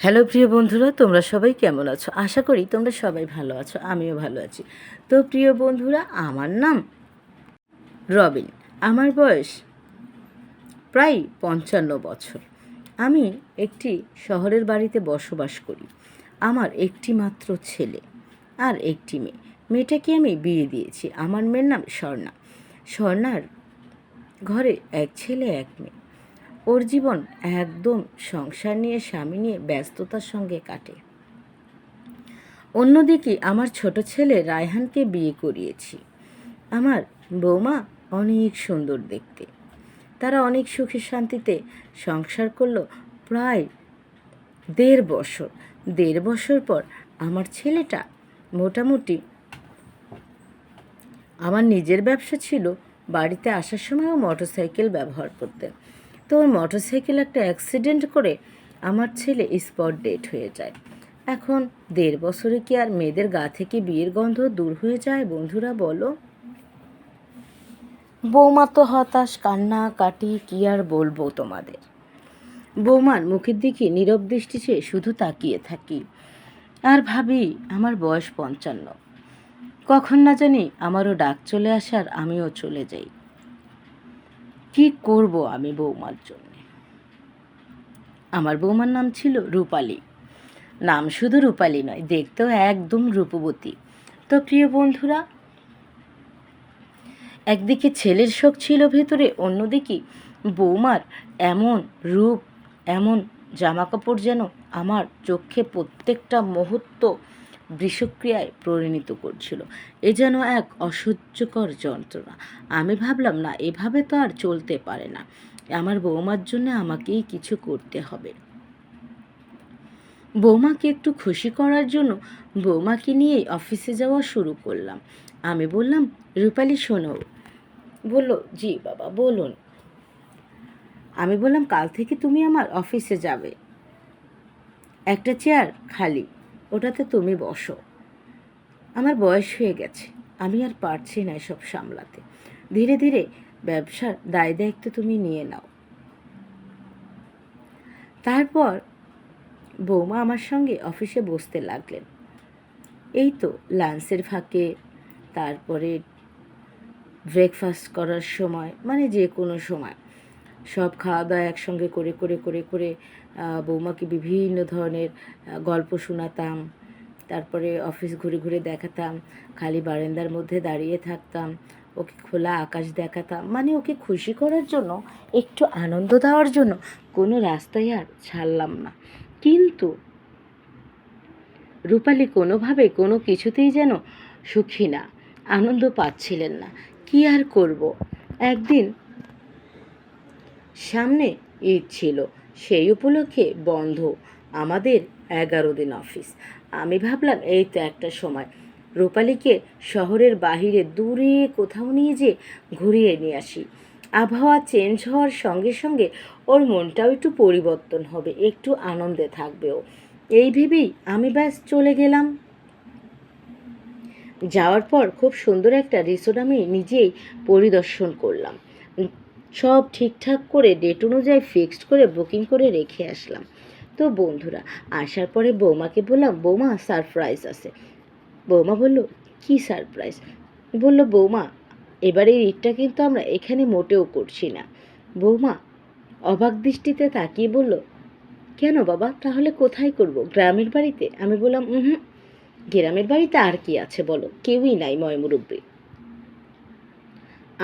Hello প্রিয় বন্ধুরা, তোমরা সবাই কেমন আছো? আশা করি তোমরা সবাই ভালো আছো, আমিও ভালো আছি। তো প্রিয় বন্ধুরা, আমার নাম রবিন। আমার বয়স প্রায় 55 বছর। আমি একটি শহরের বাড়িতে বসবাস করি। আমার একটি মাত্র ছেলে আর একটি মেয়ে। মেয়েটাকে আমি বিয়ে দিয়েছি। আমার মেয়ের নাম স্বর্ণা। স্বর্ণার ঘরে এক ছেলে এক মেয়ে। ওর জীবন একদম সংসার নিয়ে, স্বামী নিয়ে ব্যস্ততার সঙ্গে কাটে। অন্যদিকে আমার ছোট ছেলে রায়হানকে বিয়ে করিয়েছি। আমার বৌমা অনেক সুন্দর দেখতে। তারা অনেক সুখে শান্তিতে সংসার করলো প্রায় 1.5 বছর। 1.5 বছর পর আমার ছেলেটা মোটামুটি, আমার নিজের ব্যবসা ছিল, বাড়িতে আসার সময়ও মোটরসাইকেল ব্যবহার করতেন। তো ওর মোটরসাইকেল একটা অ্যাক্সিডেন্ট করে আমার ছেলে স্পট ডেড হয়ে যায়। এখন 1.5 বছরে কি আর মেয়েদের গা থেকে বিয়ের গন্ধ দূর হয়ে যায়? বন্ধুরা বলো। বৌমা তো হতাশ, কান্নাকাটি, কি আর বলবো তোমাদের। বৌমার মুখের দিকে নীরব দৃষ্টিতে শুধু তাকিয়ে থাকি আর ভাবি আমার বয়স 55। কখন না জানি আমারও ডাক চলে আসার আমিও চলে যাই। কি করব আমি বৌমার জন্য? আমার বৌমার নাম ছিল রূপালী। নাম শুধু রূপালী নয়, দেখতেও একদম রূপবতী। তো প্রিয় বন্ধুরা, একদিকে ছেলের শোক ছিল ভেতরে, অন্যদিকে বৌমার এমন রূপ, এমন জামাকাপড় যেন আমার চোখে প্রত্যেকটা মুহূর্ত বিষক্রিয়ায় পরিণত করছিল। এ যেন এক অসহ্যকর যন্ত্রণা। আমি ভাবলাম, না, এভাবে তো আর চলতে পারে না। আমার বৌমার জন্য আমাকেই কিছু করতে হবে। বৌমাকে একটু খুশি করার জন্য বৌমাকে নিয়েই অফিসে যাওয়া শুরু করলাম। আমি বললাম, রূপালী শোনো। বললো, জি বাবা বলুন। আমি বললাম, কাল থেকে তুমি আমার অফিসে যাবে। একটা চেয়ার খালি, ওটাতে তুমি বসো। আমার বয়স হয়ে গেছে, আমি আর পারছি না এসব সামলাতে। ধীরে ধীরে ব্যবসার দায় দায়িত্ব তুমি নিয়ে নাও। তারপর বৌমা আমার সঙ্গে অফিসে বসতে লাগলেন। এই তো লাঞ্চের ফাঁকে, তারপরে ব্রেকফাস্ট করার সময়, মানে যে কোনো সময় সব খাওয়া দাওয়া একসঙ্গে করে করে করে করে বৌমাকে বিভিন্ন ধরনের গল্প শোনাতাম। তারপরে অফিস ঘুরে ঘুরে দেখাতাম, খালি বারান্দার মধ্যে দাঁড়িয়ে থাকতাম, ওকে খোলা আকাশ দেখাতাম। মানে ওকে খুশি করার জন্য, একটু আনন্দ দেওয়ার জন্য কোনো রাস্তায় আর ছাড়লাম না। কিন্তু রূপালী কোনোভাবে কোনো কিছুতেই যেন সুখী না, আনন্দ পাচ্ছিলেন না। কি আর করব। একদিন সামনে ঈদ ছিল, সেই উপলক্ষে বন্ধ আমাদের 11 দিন অফিস। আমি ভাবলাম, এই তো একটা সময় রূপালীকে শহরের বাহিরে দূরে কোথাও নিয়ে যেয়ে ঘুরিয়ে নিয়ে আসি। আবহাওয়া চেঞ্জ হওয়ার সঙ্গে সঙ্গে ওর মনটাও একটু পরিবর্তন হবে, একটু আনন্দে থাকবেও। এই ভেবেই আমি ব্যাস চলে গেলাম। যাওয়ার পর খুব সুন্দর একটা রিসোর্ট আমি নিজেই পরিদর্শন করলাম। সব ঠিকঠাক করে ডেট অনুযায়ী ফিক্সড করে বুকিং করে রেখে আসলাম। তো বন্ধুরা, আসার পরে বৌমাকে বললাম, বৌমা সারপ্রাইজ আছে। বৌমা বলল, কি সারপ্রাইজ? বলল, বৌমা এবারের ঈদটা কিন্তু আমরা এখানে মোটেও করছি না। বৌমা অবাক দৃষ্টিতে তাকিয়ে বলল, কেন বাবা, তাহলে কোথায় করব? গ্রামের বাড়িতে? আমি বললাম, হুম, গ্রামের বাড়িতে আর কি আছে বলো, কেউই নাই ময়মুরব্বী।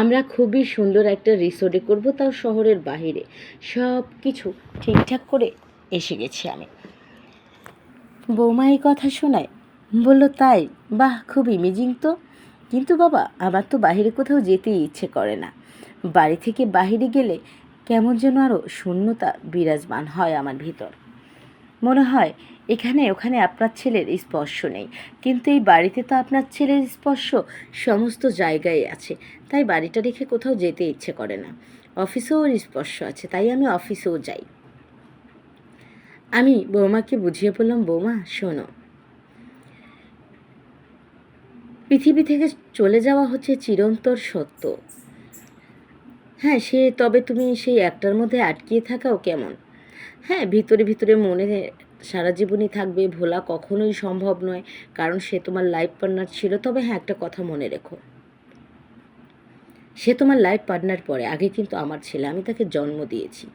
আমরা খুবই সুন্দর একটা রিসোর্টে করব, তাও শহরের বাহিরে। সব কিছু ঠিকঠাক করে এসে গেছি আমি। বৌমা এই কথা শোনায় বলল, তাই? বাহ, খুব ইমেজিং তো। কিন্তু বাবা, আমার তো বাহিরে কোথাও যেতেই ইচ্ছে করে না। বাড়ি থেকে বাহিরে গেলে কেমন যেন আরও শূন্যতা বিরাজমান হয় আমার ভিতর। মনে হয় এখানে ওখানে আপনার ছেলের স্পর্শ নেই, কিন্তু এই বাড়িতে তো আপনার ছেলের স্পর্শ সমস্ত জায়গায় আছে। তাই বাড়িটা রেখে কোথাও যেতে ইচ্ছে করে না। অফিসেও ওর স্পর্শ আছে, তাই আমি অফিসেও যাই। আমি বৌমাকে বুঝিয়ে বললাম, বৌমা শোনো, পৃথিবী থেকে চলে যাওয়া হচ্ছে চিরন্তর সত্য। হ্যাঁ, তবে তুমি সেই একটার মধ্যে আটকিয়ে থাকাও কেমন? হ্যাঁ, ভিতরে ভিতরে মনে সারা জীবনই থাকবে, ভোলা কখনোই সম্ভব নয়, কারণ সে তোমার লাইফ পার্টনার ছিল। তবে হ্যাঁ, একটা কথা মনে রেখো, সে তোমার লাইফ পার্টনার পরে, আগে কিন্তু আমার ছেলে, আমি তাকে জন্ম দিয়েছি।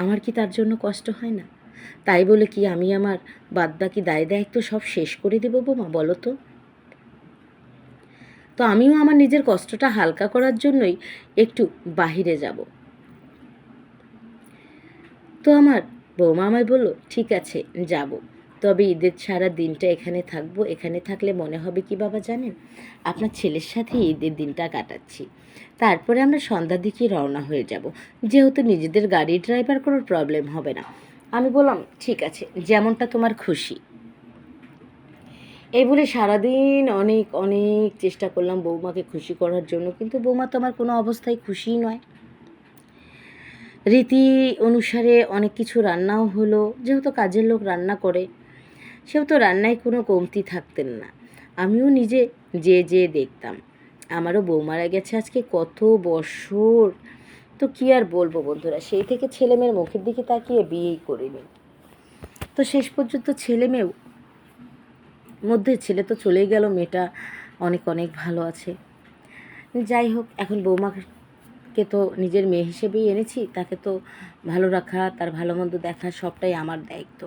আমার কি তার জন্য কষ্ট হয় না? তাই বলে কি আমি আমার বাদবাকি দায় দায়িত্ব সব শেষ করে দেবো বৌমা, বলো তো? তো আমিও আমার নিজের কষ্টটা হালকা করার জন্যই একটু বাহিরে যাব। তো আমার বৌমা আমায় বলল, ঠিক আছে যাব, তবে ঈদের সারা দিনটা এখানে থাকবো। এখানে থাকলে মনে হবে কি বাবা জানেন, আপনার ছেলের সাথে ঈদের দিনটা কাটাচ্ছি। তারপরে আমরা সন্ধ্যার দিকে রওনা হয়ে যাব, যেহেতু নিজেদের গাড়ি ড্রাইভার কোনো প্রবলেম হবে না। আমি বললাম, ঠিক আছে, যেমনটা তোমার খুশি। এই বলে সারাদিন অনেক অনেক চেষ্টা করলাম বৌমাকে খুশি করার জন্য, কিন্তু বৌমা তো আমার কোনো অবস্থায় খুশিই নয়। রীতি অনুসারে অনেক কিছু রান্নাও হলো, যেহেতু কাজের লোক রান্না করে, সেহেতু রান্নায় কোনো কমতি থাকতেন না। আমিও নিজে যে দেখতাম। আমারও বউ মারা গেছে আজকে কত বছর। তো কী আর বলবো বন্ধুরা, সেই থেকে ছেলে মেয়ের মুখের দিকে তাকিয়ে বিয়েই করিনি। তো শেষ পর্যন্ত ছেলে মেয়েও মধ্যে ছেলে তো চলেই গেল, মেয়েটা অনেক অনেক ভালো আছে। যাই হোক, এখন বৌমাকে তো নিজের মেয়ে হিসেবেই এনেছি, তাকে তো ভালো রাখা, তার ভালো মন্দ দেখা সবটাই আমার দায়িত্ব।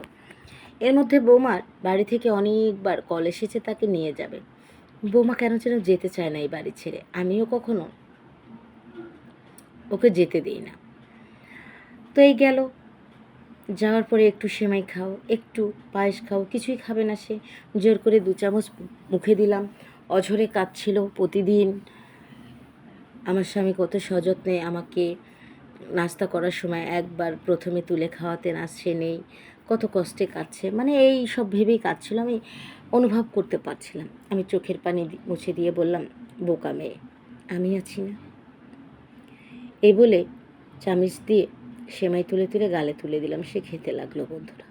এর মধ্যে বৌমার বাড়ি থেকে অনেকবার কল এসেছে তাকে নিয়ে যাবে। বৌমা কেন যেন যেতে চায় না এই বাড়ি ছেড়ে, আমিও কখনো ওকে যেতে দিই না। তো এই গেল, যাওয়ার পরে একটু সেমাই খাও, একটু পায়েস খাও, কিছুই খাবে না সে। জোর করে 2 চামচ মুখে দিলাম, অঝরে কাঁদছিল। প্রতিদিন আমার স্বামী কত সযত্নে আমাকে নাস্তা করার সময় একবার প্রথমে তুলে খাওয়াতেন, আর সে নেই, কত কষ্টে কাঁদছে, মানে এই সব ভেবেই কাঁদছিল। আমি অনুভব করতে পারছিলাম। আমি চোখের পানি মুছে দিয়ে বললাম, বোকা মেয়ে, আমি আছি না। এই বলে চামিচ দিয়ে সেমাই তুলে তুলে গালে তুলে দিলাম, সে খেতে লাগলো বন্ধুরা।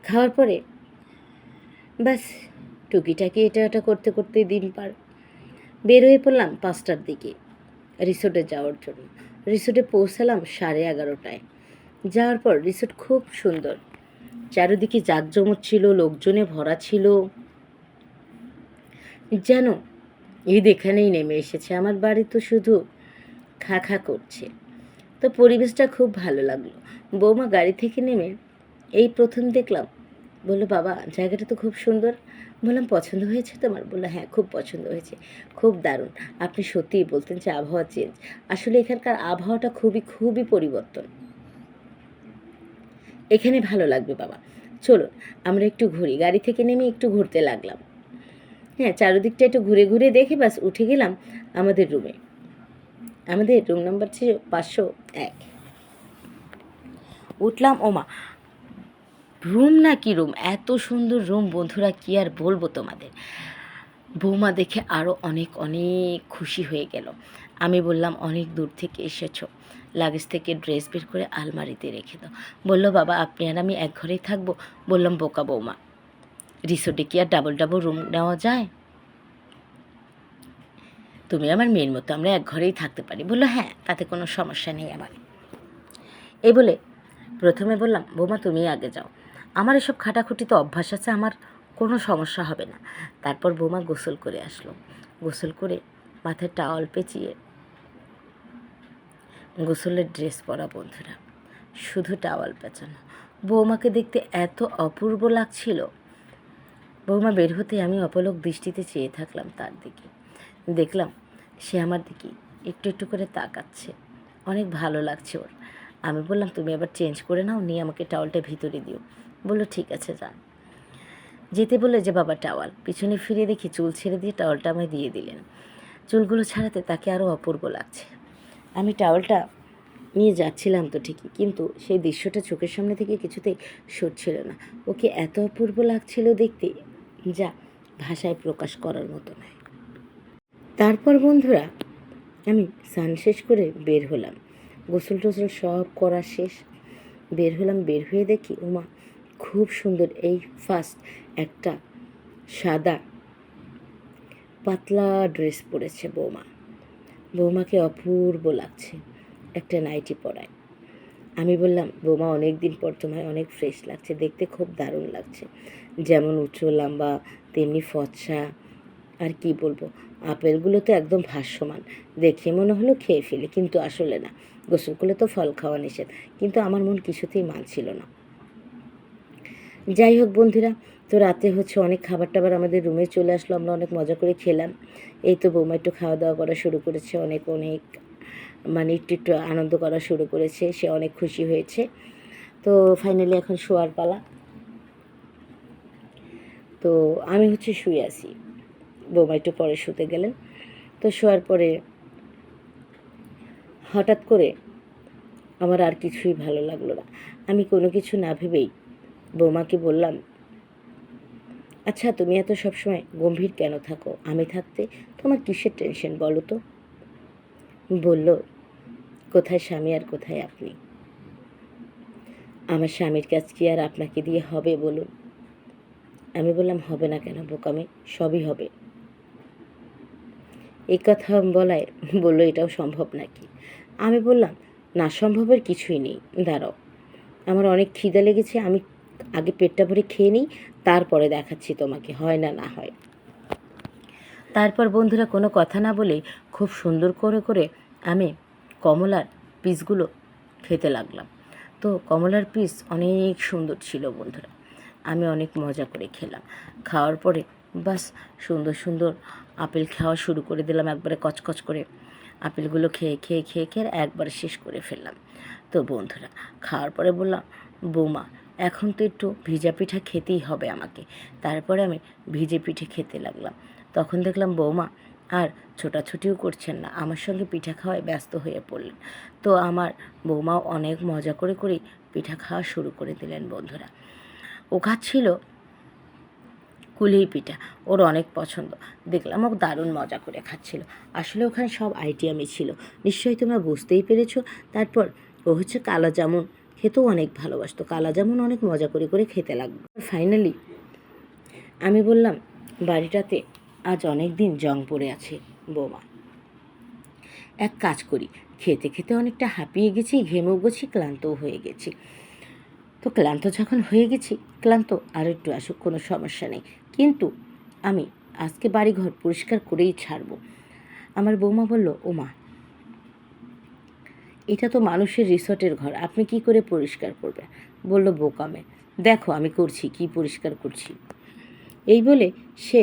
খাওয়ার পরে ব্যাস টুকিটাকি এটা ওটা করতে করতেই দিন পার। বের হয়ে পড়লাম 5টার দিকে রিসোর্টে যাওয়ার জন্য। রিসোর্টে পৌঁছালাম 11:30টায়। যাওয়ার পর রিসোর্ট খুব সুন্দর, চারিদিকে জাঁকজমক ছিল, লোকজনে ভরা ছিল, যেন ঈদ এখানেই নেমে এসেছে। আমার বাড়ি তো শুধু খা খা করছে। তো পরিবেশটা খুব ভালো লাগলো। বৌমা গাড়ি থেকে নেমে এই প্রথম দেখলাম, বললো, বাবা জায়গাটা তো খুব সুন্দর। বললাম, পছন্দ হয়েছে তোমার? বললো, হ্যাঁ খুব পছন্দ হয়েছে, খুব দারুণ। আপনি সত্যিই বলতেন যে আবহাওয়া চেঞ্জ, আসলে এখানকার আবহাওয়াটা খুবই খুবই পরিবর্তন। এখানে ভালো লাগবে বাবা, চলো আমরা একটু ঘুরি। গাড়ি থেকে নেমে একটু ঘুরতে লাগলাম। হ্যাঁ, চারিদিকটা একটু ঘুরে ঘুরে দেখে বাস উঠে গেলাম আমাদের রুমে। আমাদের রুম নাম্বার ছিল 501। উঠলাম, ওমা রুম না কি রুম, এত সুন্দর রুম বন্ধুরা, কি আর বলবো তোমাদের। বৌমা দেখে আরও অনেক অনেক খুশি হয়ে গেল। আমি বললাম, অনেক দূর থেকে এসেছো, লাগেজ থেকে ড্রেস বের করে আলমারিতে রেখে দাও। বললো, বাবা আপনি আর আমি এক ঘরেই থাকবো। বললাম, বোকা বৌমা, রিসোর্টে কি আর ডাবল ডাবল রুম নেওয়া যায়? তুমি আমার মেয়ের মতো, আমরা এক ঘরেই থাকতে পারি। বললো, হ্যাঁ তাতে কোনো সমস্যা নেই আমার। এই বলে প্রথমে বললাম, বৌমা তুমি আগে যাও, আমার এসব খাটাখুটিতে অভ্যাস আছে, আমার কোনো সমস্যা হবে না। তারপর বৌমা গোসল করে আসলো। গোসল করে মাথায় টাওয়াল পেঁচিয়ে গোসলের ড্রেস পরা বন্ধুরা, শুধু টাওয়াল পেঁচানো। বৌমাকে দেখতে এত অপূর্ব লাগছিল। বৌমা বের হতে আমি অপলক দৃষ্টিতে চেয়ে থাকলাম তার দিকে। দেখলাম সে আমার দিকে একটু একটু করে তাকাচ্ছে, অনেক ভালো লাগছে ওর। আমি বললাম, তুমি আবার চেঞ্জ করে নাও, নিয়ে আমাকে টাওয়ালটা ভিতরে দিও। বললো, ঠিক আছে যান। যেতে বলে যে বাবা টাওয়াল, পিছনে ফিরে দেখি চুল ছেড়ে দিয়ে টাওয়ালটা আমায় দিয়ে দিলেন। চুলগুলো ছাড়াতে তাকে আরও অপূর্ব লাগছে। আমি টাওয়ালটা নিয়ে যাচ্ছিলাম তো ঠিকই, কিন্তু সেই দৃশ্যটা চোখের সামনে থেকে কিছুতেই সরছিল না। ওকে এত অপূর্ব লাগছিল দেখতে, যা ভাষায় প্রকাশ করার মতো নয়। তারপর বন্ধুরা আমি স্নান শেষ করে বের হলাম, গোসল টোসল সব করা শেষ। বের হলাম, বের হয়ে দেখি ওমা খুব সুন্দর, এই ফার্স্ট একটা সাদা পাতলা ড্রেস পরেছে বৌমা। বৌমাকে অপূর্ব লাগছে, একটা নাইটি পরায়। আমি বললাম, বৌমা অনেক দিন পর তোমায় অনেক ফ্রেশ লাগছে, দেখতে খুব দারুণ লাগছে, যেমন উঁচু লম্বা তেমনি ফর্সা। আর কি বলবো, আপেলগুলো তো একদম ভাসমান, দেখে মনে হলো খেয়ে ফেলি, কিন্তু আসলে না। গোসল করলে তো ফল খাওয়া নিষেধ, কিন্তু আমার মন কিছুতেই মানছিল না। যাই হোক বন্ধুরা, তো রাতে অনেক খাবার টাবার আমাদের রুমে চলে আসলো, আমরা অনেক মজা করে খেলাম। এই তো বৌমা একটু খাওয়া দাওয়া করা শুরু করেছে, অনেক অনেক মানে একটু একটু আনন্দ করা শুরু করেছে, সে অনেক খুশি হয়েছে। তো ফাইনালি এখন শোয়ার পালা। তো আমি শুয়ে আছি, বৌমা একটু পরে শুতে গেলেন। তো শোয়ার পরে হঠাৎ করে আমার আর কিছুই ভালো লাগলো না। আমি কোনো কিছু না ভেবেই বৌমাকে বললাম, আচ্ছা তুমি এত সবসময় গম্ভীর কেন থাকো? আমি থাকতে তোমার কিসের টেনশন বলো তো? বলল, কোথায় স্বামী আর কোথায় আপনি? আমার স্বামীর কাজ কি আর আপনাকে দিয়ে হবে বলুন? আমি বললাম, হবে না কেন বোকামে, সবই হবে। এই কথা বলায় বলল, এটাও সম্ভব নাকি? আমি বললাম, না সম্ভবের কিছুই নেই, দাঁড়াও, আমার অনেক খিদে লেগেছে, আমি আগে পেটটা ভরে খেয়ে নিই, তারপরে দেখাচ্ছি তোমাকে, হয় না না হয়। তারপর বন্ধুরা কোনো কথা না বলেই খুব সুন্দর করে করে আমি কমলার পিসগুলো খেতে লাগলাম। তো কমলার পিস অনেক সুন্দর ছিল বন্ধুরা, আমি অনেক মজা করে খেলাম। খাওয়ার পরে বাস সুন্দর সুন্দর আপেল খাওয়া শুরু করে দিলাম, একবারে কচকচ করে আপেলগুলো খেয়ে খেয়ে খেয়ে খেয়ে একবারে শেষ করে ফেললাম। তো বন্ধুরা খাওয়ার পরে বললাম, বৌমা এখন তো একটু ভিজা পিঠা খেতেই হবে আমাকে। তারপরে আমি ভিজে পিঠে খেতে লাগলাম। তখন দেখলাম বৌমা আর ছোটাছুটিও করছেন না, আমার সঙ্গে পিঠা খাওয়ায় ব্যস্ত হয়ে পড়লেন। তো আমার বৌমাও অনেক মজা করে করেই পিঠা খাওয়া শুরু করে দিলেন বন্ধুরা। ও খাচ্ছিল কুলেই পিঠা, ওর অনেক পছন্দ। দেখলাম ও দারুণ মজা করে খাচ্ছিল। আসলে ওখানে সব আইটেমই ছিল, নিশ্চয়ই তোমরা বুঝতেই পেরেছো। তারপর ও কালা জামুন খেতেও অনেক ভালোবাসতো, কালা জামুন অনেক মজা করে করে খেতে লাগলো। ফাইনালি আমি বললাম, বাড়িটাতে আজ অনেক দিন জং পড়ে আছে বৌমা, এক কাজ করি, খেতে খেতে অনেকটা হাঁপিয়ে গেছি, ঘেমেও গেছি, ক্লান্তও হয়ে গেছি। তো ক্লান্ত যখন হয়ে গেছি, ক্লান্ত আর একটু আসুক, কোনো সমস্যা নেই, কিন্তু আমি আজকে বাড়িঘর পরিষ্কার করেই ছাড়বো। আমার বৌমা বলল, ওমা এটা তো মানুষের রিসর্টের ঘর, আপনি কি করে পরিষ্কার করবেন? বলল, বোকামে, দেখো আমি করছি, কি পরিষ্কার করছি। এই বলে সে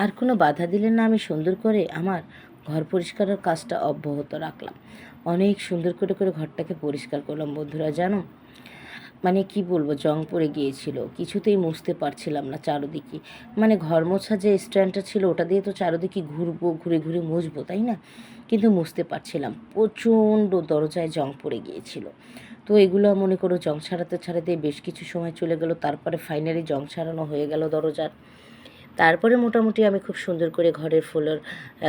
আর কোনো বাধা দিলেন না। আমি সুন্দর করে আমার ঘর পরিষ্কারের কাজটা অব্যাহত রাখলাম, অনেক সুন্দর করে করে ঘরটাকে পরিষ্কার করলাম বন্ধুরা। জানো মানে কি বলবো, জং পড়ে গিয়েছিল, কিছুতেই মুছতে পারছিলাম না চারোদিকে। মানে ঘর মোছা যে স্ট্যান্ডটা ছিল ওটা দিয়ে তো চারোদিকে ঘুরবো, ঘুরে ঘুরে মুছবো, তাই না? কিন্তু মুছতে পারছিলাম, প্রচণ্ড দরজায় জং পড়ে গিয়েছিল। তো এগুলো মনে করো জং ছাড়াতে ছাড়াতে বেশ কিছু সময় চলে গেল, তারপরে ফাইনালি জং ছাড়ানো হয়ে গেল দরজার। তারপরে মোটামুটি আমি খুব সুন্দর করে ঘরের ফ্লোর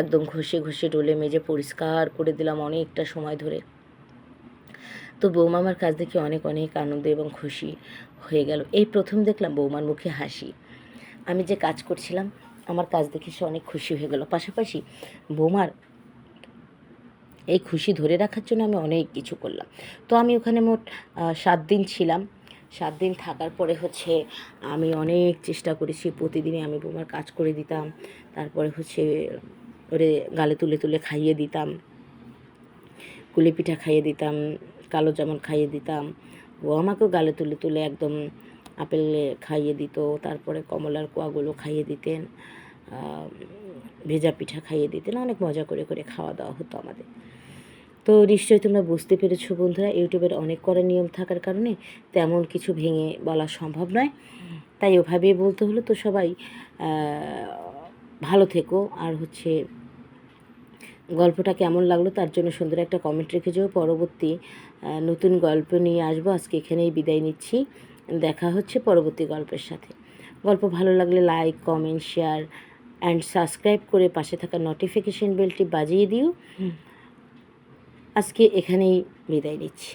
একদম ঘষে ঘষে ডলে মেজে পরিষ্কার করে দিলাম অনেকটা সময় ধরে। তো বৌমা আমার কাজ দেখে অনেক অনেক আনন্দ এবং খুশি হয়ে গেল। এই প্রথম দেখলাম বৌমার মুখে হাসি। আমি যে কাজ করছিলাম আমার কাজ দেখে সে অনেক খুশি হয়ে গেল। পাশাপাশি বৌমার এই খুশি ধরে রাখার জন্য আমি অনেক কিছু করলাম। তো আমি ওখানে মোট 7 দিন ছিলাম। 7 দিন থাকার পরে আমি অনেক চেষ্টা করেছি, প্রতিদিনই আমি বৌমার কাজ করে দিতাম। তারপরে ওরে গালে তুলে তুলে খাইয়ে দিতাম, কুলি পিঠা খাইয়ে দিতাম, কালো জামুন খাইয়ে দিতাম। ও আমাকেও গালে তুলে তুলে একদম আপেল খাইয়ে দিত, তারপরে কমলার কোয়াগুলো খাইয়ে দিতেন, ভেজা পিঠা খাইয়ে দিতেন, অনেক মজা করে করে খাওয়া দাওয়া হতো আমাদের। তো নিশ্চয়ই তোমরা বুঝতে পেরেছো বন্ধুরা, ইউটিউবের অনেক কড়া নিয়ম থাকার কারণে তেমন কিছু ভেঙে বলা সম্ভব নয়, তাই ওভাবেই বলতে হলো। তো সবাই ভালো থেকো, আর গল্পটা কেমন লাগলো তার জন্য সুন্দর একটা কমেন্ট রেখে যাও। পরবর্তী নতুন গল্প নিয়ে আসবো। আজকে এখানেই বিদায় নিচ্ছি, দেখা হচ্ছে পরবর্তী গল্পের সাথে। গল্প ভালো লাগলে like, comment, share and subscribe করে পাশে থাকা নোটিফিকেশন বেলটি বাজিয়ে দিও। আজকে এখানেই বিদায় নিচ্ছি।